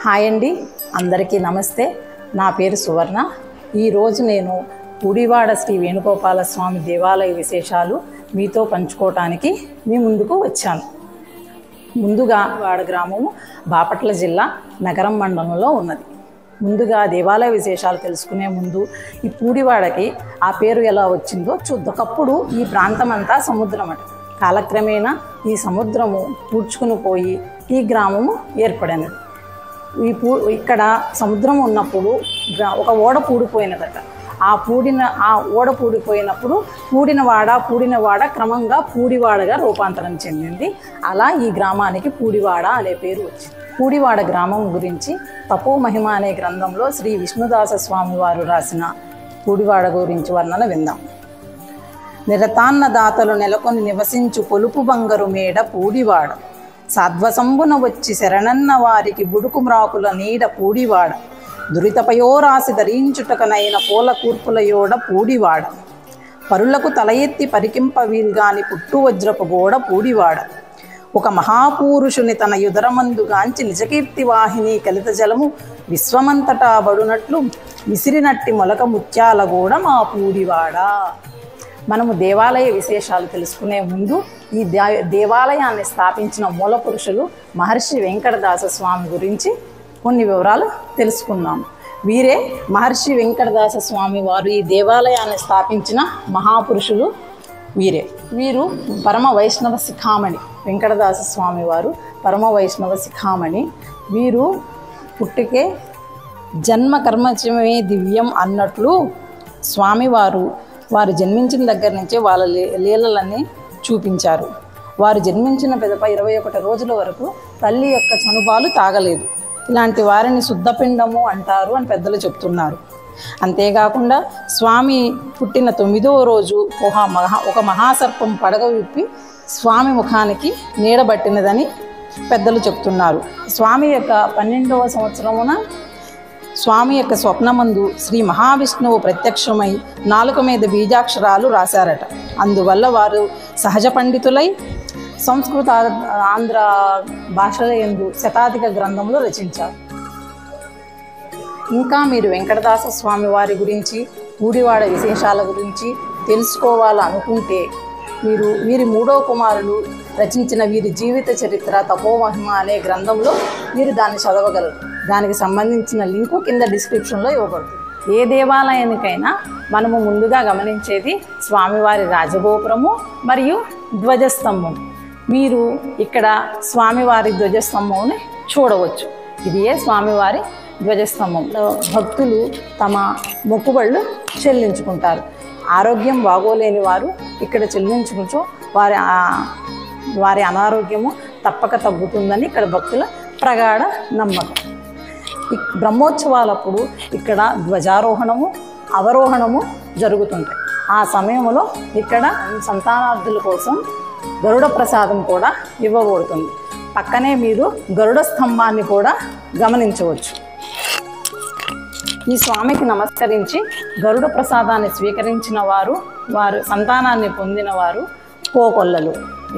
Hi అండి, అందరికీ నమస్తే. నా పేరు సువర్ణ. ఈరోజు నేను పూడివాడ శ్రీ వేణుగోపాల స్వామి దేవాలయ విశేషాలు మీతో పంచుకోవటానికి మీ ముందుకు వచ్చాను. ముందుగా వాడ గ్రామము బాపట్ల జిల్లా నగరం మండలంలో ఉన్నది. ముందుగా దేవాలయ విశేషాలు తెలుసుకునే ముందు ఈ పూడివాడకి ఆ పేరు ఎలా వచ్చిందో చూద్దాం. ఒకప్పుడు ఈ ప్రాంతం అంతా సముద్రం అట. కాలక్రమేణా ఈ సముద్రము పూడ్చుకుని పోయి ఈ గ్రామము ఏర్పడినది. ఇక్కడ సముద్రం ఉన్నప్పుడు ఒక ఓడ పూడిపోయినదట. ఆ ఓడ పూడిపోయినప్పుడు పూడినవాడ క్రమంగా పూడివాడగా రూపాంతరం చెందింది. అలా ఈ గ్రామానికి పూడివాడ అనే పేరు వచ్చింది. పూడివాడ గ్రామం గురించి తపోమహిమ అనే గ్రంథంలో శ్రీ విష్ణుదాస స్వామి వారు రాసిన పూడివాడ గురించి వర్ణన విందాం. నిరతాన్నదాతలు నెలకొని నివసించు పొలుపు బంగరు మేడ పూడివాడ, సాధ్వసంబున వచ్చి శరణన్న వారికి బుడుకు మ్రాకుల నీడ పూడివాడ, దురితపయోరాసి ధరించుటకనైన పూల కూర్పులయోడ పూడివాడ, పరులకు తల ఎత్తి పరికింప వీల్గాని పుట్టు వజ్రపు గోడ పూడివాడ, ఒక మహాపురుషుని తన యుదరమందుగాంచి నిజకీర్తి వాహిని కలిత జలము విశ్వమంతటా బడునట్లు విసిరినట్టి మొలక ముత్యాల గోడ మా పూడివాడ. మనము దేవాలయ విశేషాలు తెలుసుకునే ముందు ఈ దేవాలయాన్ని స్థాపించిన మూల పురుషులు మహర్షి వెంకటదాస స్వామి గురించి కొన్ని వివరాలు తెలుసుకుందాం. వీరే మహర్షి వెంకటదాస స్వామి వారు ఈ దేవాలయాన్ని స్థాపించిన మహాపురుషులు. వీరు పరమ వైష్ణవ శిఖామణి. వెంకటదాస స్వామి వారు పరమ వైష్ణవ శిఖామణి. వీరు పుట్టుకే జన్మ కర్మచమే దివ్యం అన్నట్లు స్వామివారు వారు జన్మించిన దగ్గర నుంచే వాళ్ళ లీలలన్నీ చూపించారు. వారు జన్మించిన పెదప 21 రోజుల వరకు తల్లి యొక్క చనుబాలు తాగలేదు. ఇలాంటి వారిని శుద్ధపిండము అంటారు అని పెద్దలు చెప్తున్నారు. అంతేకాకుండా స్వామి పుట్టిన 9వ రోజు ఒక మహాసర్పం పడగ విప్పి స్వామి ముఖానికి నీడబట్టినదని పెద్దలు చెప్తున్నారు. స్వామి యొక్క 12వ సంవత్సరమున స్వామి యొక్క స్వప్నమందు శ్రీ మహావిష్ణువు ప్రత్యక్షమై నాలుక మీద బీజాక్షరాలు రాశారట. అందువల్ల వారు సహజ పండితులై సంస్కృత ఆంధ్ర భాషల యందు శతాధిక గ్రంథములు రచించారు. ఇంకా మీరు వెంకటదాస స్వామి వారి గురించి పూడివాడ విశేషాల గురించి తెలుసుకోవాలనుకుంటే వీరి 3వ కుమారులు రచించిన వీరి జీవిత చరిత్ర తపోమహిమ అనే గ్రంథంలో మీరు దాన్ని చదవగలరు. దానికి సంబంధించిన లింకు కింద డిస్క్రిప్షన్లో ఇవ్వబడుతుంది. ఏ దేవాలయానికైనా మనము ముందుగా గమనించేది స్వామివారి రాజగోపురము మరియు ధ్వజస్తంభం. మీరు ఇక్కడ స్వామివారి ధ్వజస్తంభంని చూడవచ్చు. ఇదియే స్వామివారి ధ్వజస్తంభం. భక్తులు తమ మొక్కుబళ్ళు చెల్లించుకుంటారు. ఆరోగ్యం బాగోలేని వారు ఇక్కడ చెల్లించుకుంటూ వారి అనారోగ్యము తప్పక తగ్గుతుందని ఇక్కడ భక్తుల ప్రగాఢ నమ్మకం. బ్రహ్మోత్సవాలప్పుడు ఇక్కడ ధ్వజారోహణము అవరోహణము జరుగుతుంటాయి. ఆ సమయంలో ఇక్కడ సంతానార్థుల కోసం గరుడ ప్రసాదం కూడా ఇవ్వబడుతుంది. పక్కనే మీరు గరుడ స్తంభాన్ని కూడా గమనించవచ్చు. ఈ స్వామికి నమస్కరించి గరుడ ప్రసాదాన్ని స్వీకరించిన వారు సంతానాన్ని పొందిన వారు కోకొల్లలు.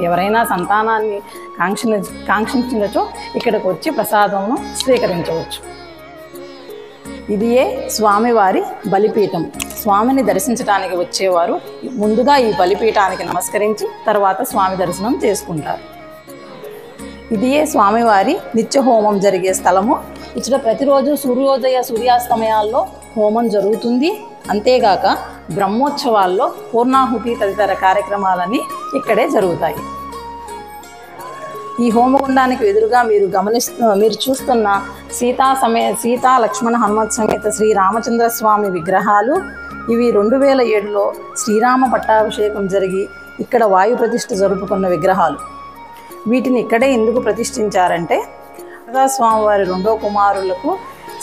ఎవరైనా సంతానాన్ని కాంక్షించినచో ఇక్కడికి వచ్చి ప్రసాదమును స్వీకరించవచ్చు. ఇదియే స్వామివారి బలిపీఠం. స్వామిని దర్శించడానికి వచ్చేవారు ముందుగా ఈ బలిపీఠానికి నమస్కరించి తర్వాత స్వామి దర్శనం చేసుకుంటారు. ఇదియే స్వామివారి నిత్య హోమం జరిగే స్థలము. ఇక్కడ ప్రతిరోజు సూర్యోదయ సూర్యాస్తమయాల్లో హోమం జరుగుతుంది. అంతేగాక బ్రహ్మోత్సవాల్లో పూర్ణాహుతి తదితర కార్యక్రమాలన్నీ ఇక్కడే జరుగుతాయి. ఈ హోమగుండానికి ఎదురుగా మీరు చూస్తున్న సీతా లక్ష్మణ హనుమత్ సమేత శ్రీ రామచంద్ర స్వామి విగ్రహాలు. ఇవి 2007లో శ్రీరామ పట్టాభిషేకం జరిగి ఇక్కడ వాయు ప్రతిష్ఠ జరుపుకున్న విగ్రహాలు. వీటిని ఇక్కడే ఎందుకు ప్రతిష్ఠించారంటే స్వామివారి 2వ కుమారులకు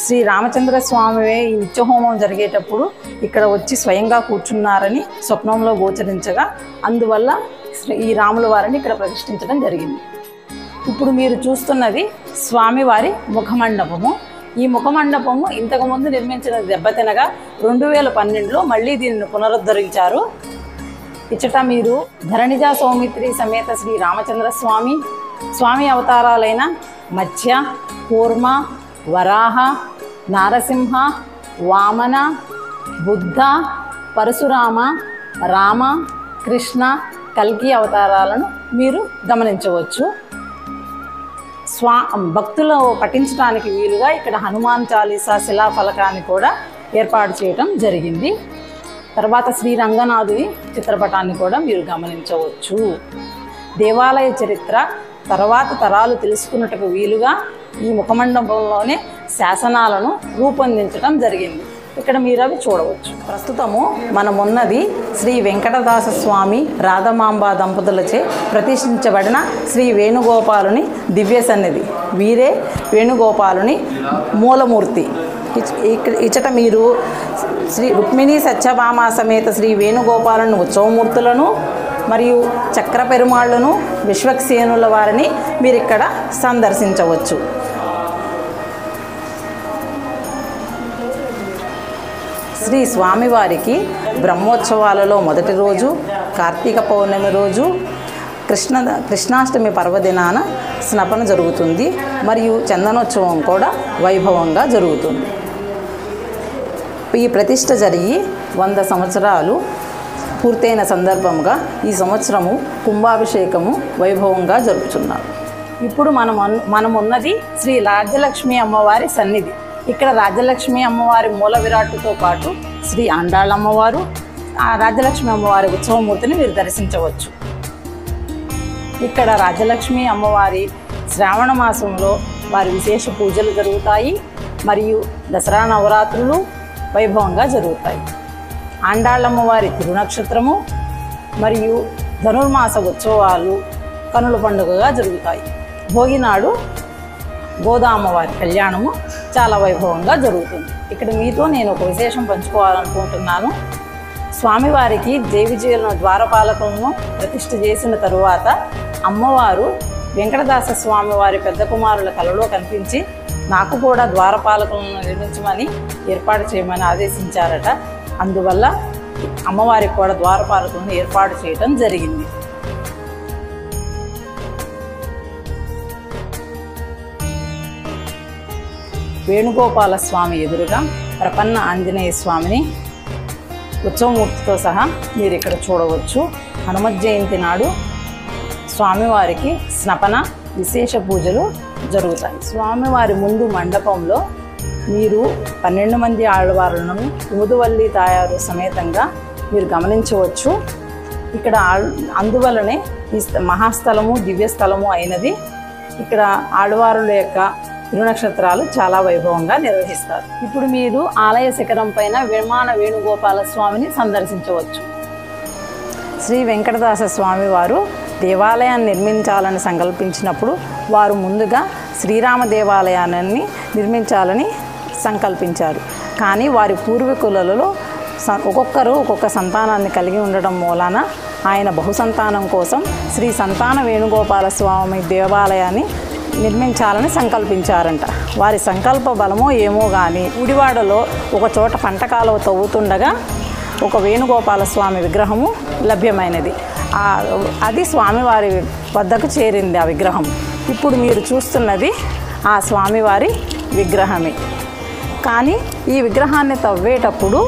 శ్రీ రామచంద్ర స్వామివే ఈ నిత్యహోమం జరిగేటప్పుడు ఇక్కడ వచ్చి స్వయంగా కూర్చున్నారని స్వప్నంలో గోచరించగా అందువల్ల ఈ రాముల వారిని ఇక్కడ ప్రతిష్ఠించడం జరిగింది. ఇప్పుడు మీరు చూస్తున్నది స్వామివారి ముఖమండపము. ఈ ముఖమండపము ఇంతకుముందు నిర్మించిన దెబ్బతినగా 2012లో మళ్ళీ దీనిని పునరుద్ధరించారు. ఇచ్చట మీరు ధరణిజా సౌమిత్రి సమేత శ్రీ రామచంద్ర స్వామి అవతారాలైన మత్స్య, కూర్మ, వరాహ, నారసింహ, వామన, బుద్ధ, పరశురామ, రామ, కృష్ణ, కల్కి అవతారాలను మీరు గమనించవచ్చు. భక్తులు పఠించడానికి వీలుగా ఇక్కడ హనుమాన్ చాలీసా శిలాఫలకాన్ని కూడా ఏర్పాటు చేయటం జరిగింది. తర్వాత శ్రీ రంగనాథుని చిత్రపటాన్ని కూడా మీరు గమనించవచ్చు. దేవాలయ చరిత్ర తర్వాత తరాలు తెలుసుకున్నట్టుకు వీలుగా ఈ ముఖమండపంలోనే శాసనాలను రూపొందించడం జరిగింది. ఇక్కడ మీరు అవి చూడవచ్చు. ప్రస్తుతము మనమున్నది శ్రీ వెంకటదాస స్వామి రాధమాంబ దంపతులచే ప్రతిష్ఠించబడిన శ్రీ వేణుగోపాలుని దివ్య సన్నిధి. వీరే వేణుగోపాలుని మూలమూర్తి. ఇచ్చట మీరు శ్రీ రుక్మిణీ సత్యభామ సమేత శ్రీ వేణుగోపాలుని ఉత్సవమూర్తులను మరియు చక్ర పెరుమాళ్లను విశ్వక్సేనుల వారిని మీరు ఇక్కడ సందర్శించవచ్చు. శ్రీ స్వామివారికి బ్రహ్మోత్సవాలలో మొదటి రోజు కార్తీక పౌర్ణమి రోజు కృష్ణాష్టమి పర్వదినాన స్నపన జరుగుతుంది. మరియు చందనోత్సవం కూడా వైభవంగా జరుగుతుంది. ఈ ప్రతిష్ఠ జరిగి 100 సంవత్సరాలు పూర్తయిన సందర్భంగా ఈ సంవత్సరము కుంభాభిషేకము వైభవంగా జరుపుతున్నారు. ఇప్పుడు మనమున్నది శ్రీ రాజ్యలక్ష్మి అమ్మవారి సన్నిధి. ఇక్కడ రాజ్యలక్ష్మి అమ్మవారి మూల విరాట్టుతో పాటు శ్రీ ఆండాళ్ళమ్మవారు, ఆ రాజ్యలక్ష్మి అమ్మవారి ఉత్సవమూర్తిని మీరు దర్శించవచ్చు. ఇక్కడ రాజ్యలక్ష్మి అమ్మవారి శ్రావణ మాసంలో వారి విశేష పూజలు జరుగుతాయి మరియు దసరా నవరాత్రులు వైభవంగా జరుగుతాయి. ఆండాళ్ళమ్మవారి తిరునక్షత్రము మరియు ధనుర్మాస ఉత్సవాలు కనుల పండుగగా జరుగుతాయి. భోగినాడు గోదామ్మవారి కళ్యాణము చాలా వైభవంగా జరుగుతుంది. ఇక్కడ మీతో నేను ఒక విశేషం పంచుకోవాలనుకుంటున్నాను. స్వామివారికి దేవిజీలను ద్వారపాలకులను ప్రతిష్ఠ చేసిన తరువాత అమ్మవారు వెంకటదాస స్వామివారి పెద్ద కుమారుల కలలో కనిపించి నాకు కూడా ద్వారపాలకులను నిర్మించమని ఏర్పాటు చేయమని ఆదేశించారట. అందువల్ల అమ్మవారికి కూడా ద్వారపాలకులను ఏర్పాటు చేయడం జరిగింది. వేణుగోపాల స్వామి ఎదురుగా ప్రపన్న ఆంజనేయ స్వామిని ఉత్సవమూర్తితో సహా మీరు ఇక్కడ చూడవచ్చు. హనుమత్ జయంతి నాడు స్వామివారికి స్నపన విశేష పూజలు జరుగుతాయి. స్వామివారి ముందు మండపంలో మీరు 12 మంది ఆళ్వారులను కుముదువల్లి తాయారు సమేతంగా మీరు గమనించవచ్చు. ఇక్కడ అందువలనే ఈ మహాస్థలము దివ్యస్థలము అయినది. ఇక్కడ ఆళ్వారుల యొక్క తిరునక్షత్రాలు చాలా వైభవంగా నిర్వహిస్తారు. ఇప్పుడు మీరు ఆలయ శిఖరం పైన విమాన వేణుగోపాల స్వామిని సందర్శించవచ్చు. శ్రీ వెంకటదాస స్వామి వారు దేవాలయాన్ని నిర్మించాలని సంకల్పించినప్పుడు వారు ముందుగా శ్రీరామ దేవాలయాన్ని నిర్మించాలని సంకల్పించారు. కానీ వారి పూర్వీకులలో ఒక్కొక్కరు ఒక్కొక్క సంతానాన్ని కలిగి ఉండడం మూలాన ఆయన బహుసంతానం కోసం శ్రీ సంతాన వేణుగోపాల స్వామి దేవాలయాన్ని నిర్మించాలని సంకల్పించారంట. వారి సంకల్ప బలమో ఏమో కానీ గుడివాడలో ఒక చోట పంట కాలువ తవ్వుతుండగా ఒక వేణుగోపాల స్వామి విగ్రహము లభ్యమైనది. అది స్వామివారి వద్దకు చేరింది ఆ విగ్రహం. ఇప్పుడు మీరు చూస్తున్నది ఆ స్వామివారి విగ్రహమే. కానీ ఈ విగ్రహాన్ని తవ్వేటప్పుడు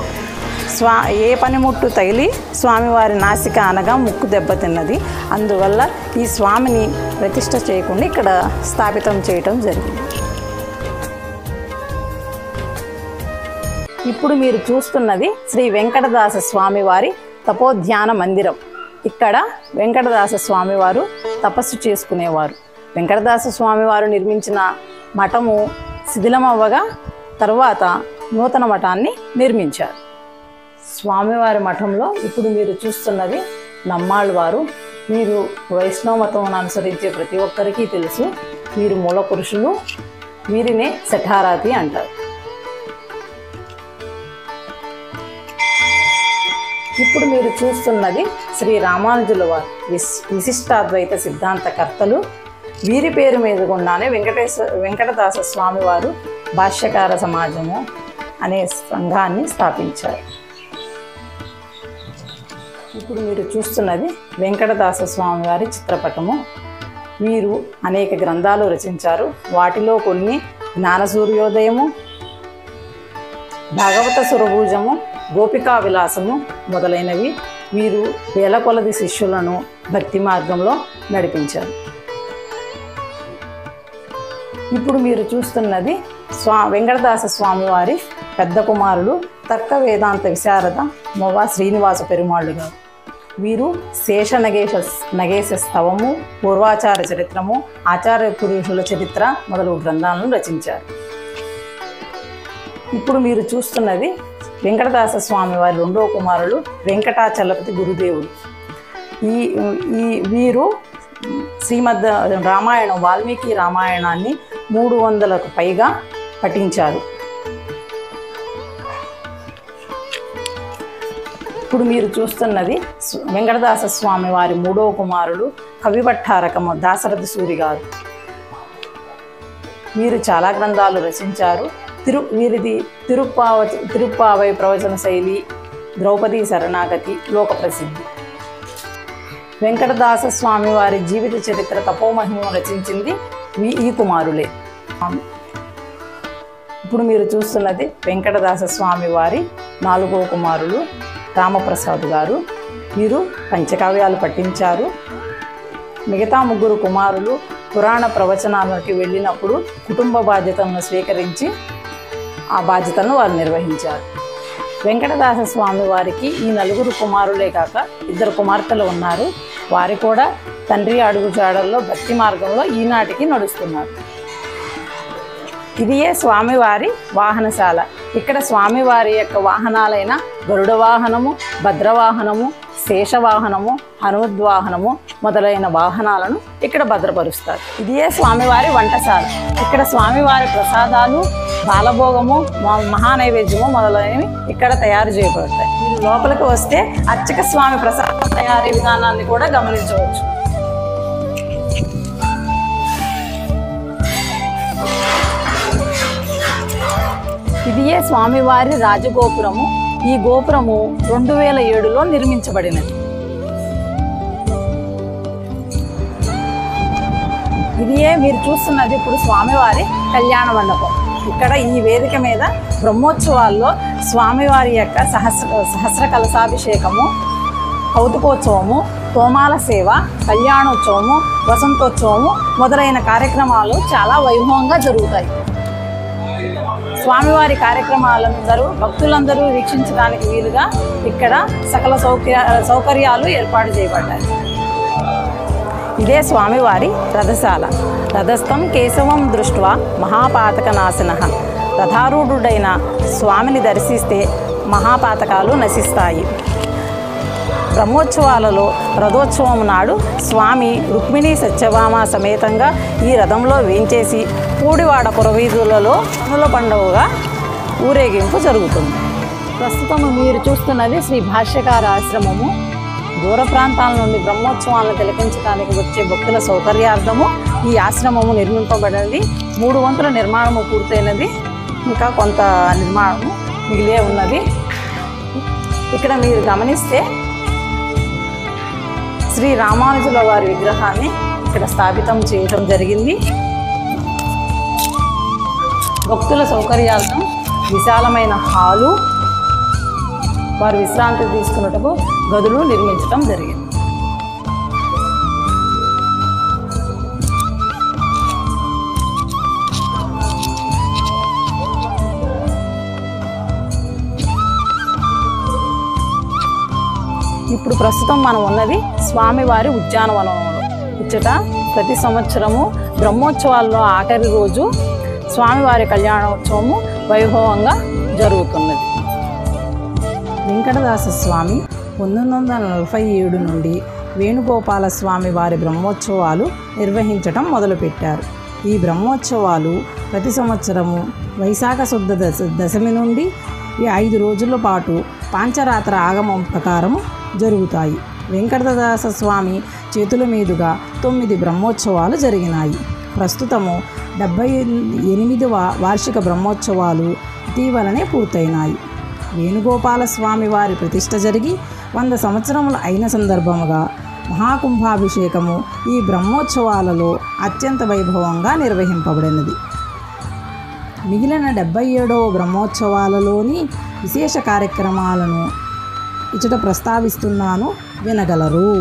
ఏ పనిముట్టు తగిలి స్వామివారి నాసిక అనగా ముక్కు దెబ్బతిన్నది. అందువల్ల ఈ స్వామిని ప్రతిష్ఠ చేయకుండా ఇక్కడ స్థాపితం చేయటం జరిగింది. ఇప్పుడు మీరు చూస్తున్నది శ్రీ వెంకటదాస స్వామివారి తపోధ్యాన మందిరం. ఇక్కడ వెంకటదాస స్వామివారు తపస్సు చేసుకునేవారు. వెంకటదాస స్వామివారు నిర్మించిన మఠము శిథిలమవ్వగా తర్వాత నూతన మఠాన్ని నిర్మించారు. స్వామివారి మఠంలో ఇప్పుడు మీరు చూస్తున్నది నమ్మాళ్ళవారు. మీరు వైష్ణవ మతం అనుసరించే ప్రతి ఒక్కరికి తెలుసు, వీరు మూల పురుషులు. వీరినే శఠారాతి అంటారు. ఇప్పుడు మీరు చూస్తున్నది శ్రీ రామానుజుల వారు, విశిష్టాద్వైత సిద్ధాంతకర్తలు. వీరి పేరు మీద గుండానే వెంకటదాస స్వామివారు భాష్యకార సమాజము అనే సంఘాన్ని స్థాపించారు. ఇప్పుడు మీరు చూస్తున్నది వెంకటదాస స్వామివారి చిత్రపటము. వీరు అనేక గ్రంథాలు రచించారు. వాటిలో కొన్ని జ్ఞాన సూర్యోదయము, భాగవత సురభూజము, గోపికా విలాసము మొదలైనవి వీరు వేల కొలది శిష్యులను భక్తి మార్గంలో నడిపించారు. ఇప్పుడు మీరు చూస్తున్నది వెంకటదాస స్వామివారి పెద్ద కుమారుడు తర్క వేదాంత విశారద మొవ్వ శ్రీనివాస పెరుమాళ్ళు గారు. వీరు శేష నగేశ స్తవము, పూర్వాచార చరిత్రము, ఆచార్య పురుషుల చరిత్ర మొదలగు గ్రంథాలను రచించారు. ఇప్పుడు మీరు చూస్తున్నది వెంకటదాస స్వామి వారి రెండవ కుమారులు వెంకటాచలపతి గురుదేవులు. వీరు శ్రీమద్ రామాయణం, వాల్మీకి రామాయణాన్ని 300కు పైగా పఠించారు. ఇప్పుడు మీరు చూస్తున్నది వెంకటదాస స్వామి వారి మూడవ కుమారులు కవిభట్టారకము దాశరథి సూరి గారు. వీరు చాలా గ్రంథాలు రచించారు. వీరిది తిరుప్పావై ప్రవచన శైలి, ద్రౌపది శరణాగతి లోక ప్రసిద్ధి. వెంకటదాస స్వామి వారి జీవిత చరిత్ర తపోమహిమను రచించింది ఈ కుమారులే. ఇప్పుడు మీరు చూస్తున్నది వెంకటదాస స్వామి వారి 4వ కుమారులు రామప్రసాద్ గారు. వీరు పంచకావ్యాలు పఠించారు. మిగతా 3 కుమారులు పురాణ ప్రవచనాలకి వెళ్ళినప్పుడు కుటుంబ బాధ్యతలను స్వీకరించి ఆ బాధ్యతలను వారు నిర్వహించారు. వెంకటదాస స్వామి వారికి ఈ 4 కుమారులే కాక 2 కుమార్తెలు ఉన్నారు. వారు కూడా తండ్రి అడుగుజాడల్లో భక్తి మార్గంలో ఈనాటికి నడుస్తున్నారు. ఇదియే స్వామివారి వాహనశాల. ఇక్కడ స్వామివారి యొక్క వాహనాలైన గరుడ వాహనము, భద్రవాహనము, శేషవాహనము, హనుమద్వాహనము మొదలైన వాహనాలను ఇక్కడ భద్రపరుస్తారు. ఇదియే స్వామివారి వంటశాల. ఇక్కడ స్వామివారి ప్రసాదాలు, బాలభోగము, మహానైవేద్యము మొదలైనవి ఇక్కడ తయారు చేయబడతాయి. మీరు లోపలికి వస్తే అర్చక స్వామి ప్రసాద తయారీ విధానాన్ని కూడా గమనించవచ్చు. ఇదియే స్వామివారి రాజగోపురము. ఈ గోపురము 2007లో నిర్మించబడినది. ఇదియే మీరు చూస్తున్నది ఇప్పుడు స్వామివారి కళ్యాణ మండపం. ఇక్కడ ఈ వేదిక మీద బ్రహ్మోత్సవాల్లో స్వామివారి యొక్క సహస్ర కలశాభిషేకము, కౌతుకోత్సవము, తోమాల సేవ, కళ్యాణోత్సవము, వసంతోత్సవము మొదలైన కార్యక్రమాలు చాలా వైభవంగా జరుగుతాయి. స్వామివారి కార్యక్రమాలందరూ భక్తులందరూ వీక్షించడానికి వీలుగా ఇక్కడ సకల సౌకర్యాలు ఏర్పాటు చేయబడ్డాయి. ఇదే స్వామివారి రథశాల. రథస్థం కేశవం దృష్ట్వా మహాపాతకనాశనః. రథారూఢుడైన స్వామిని దర్శిస్తే మహాపాతకాలు నశిస్తాయి. బ్రహ్మోత్సవాలలో రథోత్సవం నాడు స్వామి రుక్మిణీ సత్యభామ సమేతంగా ఈ రథంలో వేంచేసి పూడివాడ పురవీధులలో కనుల పండుగగా ఊరేగింపు జరుగుతుంది. ప్రస్తుతం మీరు చూస్తున్నది శ్రీ భాష్యకార ఆశ్రమము. దూర ప్రాంతాల నుండి బ్రహ్మోత్సవాలను తిలకించడానికి వచ్చే భక్తుల సౌకర్యార్థము ఈ ఆశ్రమము నిర్మింపబడినది. 3 వంతుల నిర్మాణము పూర్తయినది. ఇంకా కొంత నిర్మాణము మిగిలే ఉన్నది. ఇక్కడ మీరు గమనిస్తే శ్రీ రామానుజుల వారి విగ్రహాన్ని ఇక్కడ స్థాపితం చేయడం జరిగింది. భక్తుల సౌకర్యార్థం విశాలమైన హాలు, వారు విశ్రాంతి తీసుకున్నట్టుకు గదులు నిర్మించడం జరిగింది. ఇప్పుడు ప్రస్తుతం మనం ఉన్నది స్వామివారి ఉద్యానవనంలో. ఇచ్చట ప్రతి సంవత్సరము బ్రహ్మోత్సవాల్లో ఆఖరి రోజు స్వామివారి కళ్యాణోత్సవము వైభవంగా జరుగుతున్నది. వెంకటదాస స్వామి 1947 నుండి వేణుగోపాల స్వామి వారి బ్రహ్మోత్సవాలు నిర్వహించటం మొదలుపెట్టారు. ఈ బ్రహ్మోత్సవాలు ప్రతి సంవత్సరము వైశాఖ శుద్ధ దశమి నుండి ఈ 5 రోజుల పాటు పాంచరాత్ర ఆగమం ప్రకారం జరుగుతాయి. వెంకటదాస స్వామి చేతుల మీదుగా 9 బ్రహ్మోత్సవాలు జరిగినాయి. ప్రస్తుతము 78వ వార్షిక బ్రహ్మోత్సవాలు ఇటీవలనే పూర్తయినాయి. వేణుగోపాల స్వామి వారి ప్రతిష్ఠ జరిగి 100 సంవత్సరములు అయిన సందర్భముగా మహాకుంభాభిషేకము ఈ బ్రహ్మోత్సవాలలో అత్యంత వైభవంగా నిర్వహింపబడినది. మిగిలిన 77వ బ్రహ్మోత్సవాలలోని విశేష కార్యక్రమాలను ఇచ్చట ప్రస్తావిస్తున్నాను, వినగలరు.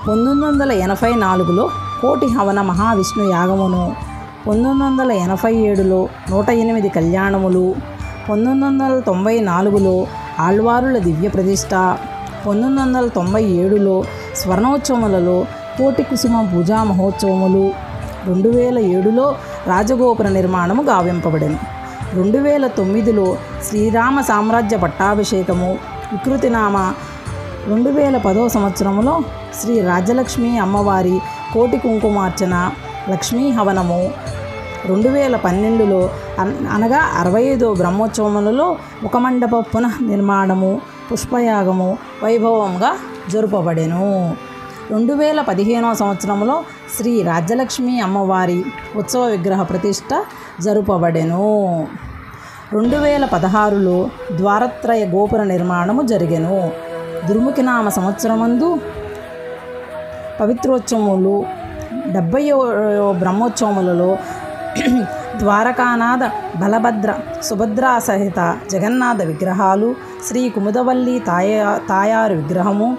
1984లో కోటి హవన మహావిష్ణు యాగమును, 1987లో 108 కళ్యాణములు, 1994లో ఆళ్వారుల దివ్య ప్రతిష్ట, 1997లో స్వర్ణోత్సవములలో కోటి కుసుమ పూజా మహోత్సవములు, 2007లో రాజగోపుర నిర్మాణము గావింపబడెను. 2009లో శ్రీరామ సామ్రాజ్య పట్టాభిషేకము వికృతినామ, 2010 సంవత్సరంలో శ్రీ రాజ్యలక్ష్మి అమ్మవారి కోటి కుంకుమార్చన లక్ష్మీ హవనము, 2012లో అనగా 65వ బ్రహ్మోత్సవములలో ముఖమండప పునఃనిర్మాణము పుష్పయాగము వైభవంగా జరుపబడెను. 2015వ సంవత్సరంలో శ్రీ రాజ్యలక్ష్మి అమ్మవారి ఉత్సవ విగ్రహ ప్రతిష్ట జరుపబడెను. 2016లో ద్వారత్రయ గోపుర నిర్మాణము జరిగెను. దుర్ముఖినామ సంవత్సరమందు పవిత్రోత్సవములు 70వ బ్రహ్మోత్సవములలో ద్వారకానాథ బలభద్ర సుభద్రా సహిత జగన్నాథ విగ్రహాలు, శ్రీ కుముదవల్లి తాయారు విగ్రహము,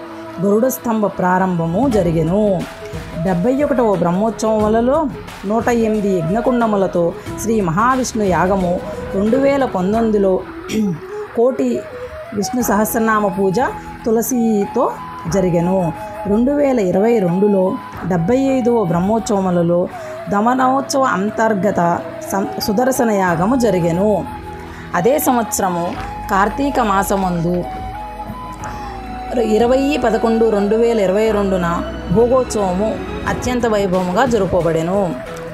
గరుడ స్తంభ ప్రారంభము జరిగెను. 71వ బ్రహ్మోత్సవములలో 108 యజ్ఞకుండములతో శ్రీ మహావిష్ణు యాగము, 2019లో కోటి విష్ణు సహస్రనామ పూజ తులసితో జరిగెను. 2022లో 75వ బ్రహ్మోత్సవములలో దమనోత్సవ అంతర్గత సుదర్శన యాగము జరిగెను. అదే సంవత్సరము కార్తీక మాసమందు 20/11/2022న భోగోత్సవము అత్యంత వైభవముగా జరుపబడెను.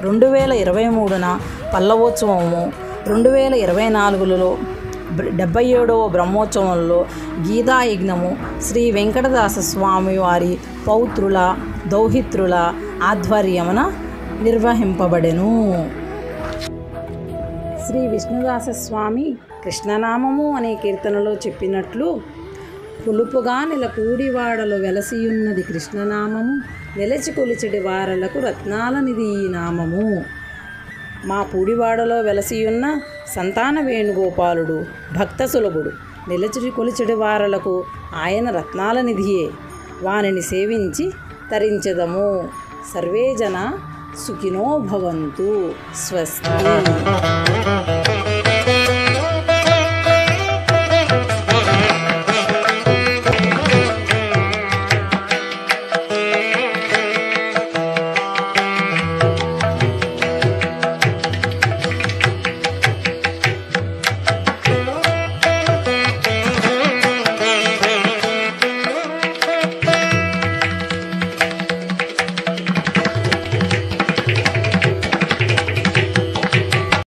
2023న పల్లవోత్సవము, 2024లో 77వ బ్రహ్మోత్సవంలో గీతాయజ్ఞము శ్రీ వెంకటదాస స్వామి వారి పౌత్రుల దౌహిత్రుల ఆధ్వర్యమున నిర్వహింపబడెను. శ్రీ విష్ణుదాస స్వామి కృష్ణనామము అనే కీర్తనలో చెప్పినట్లు, పులుపుగా నెల కూడివాడలో వెలసియున్నది కృష్ణనామము, నిలచి కొలిచెడి వారలకు రత్నాల నిధి ఈ నామము. మా పూడివాడలో వెలసియున్న సంతాన వేణుగోపాలుడు భక్త సులభుడు, నిలచి కొలిచెడి వారలకు ఆయన రత్నాల నిధియే. వానిని సేవించి తరించెదము. సర్వే జన సుఖినో భవంతు. స్వస్తి.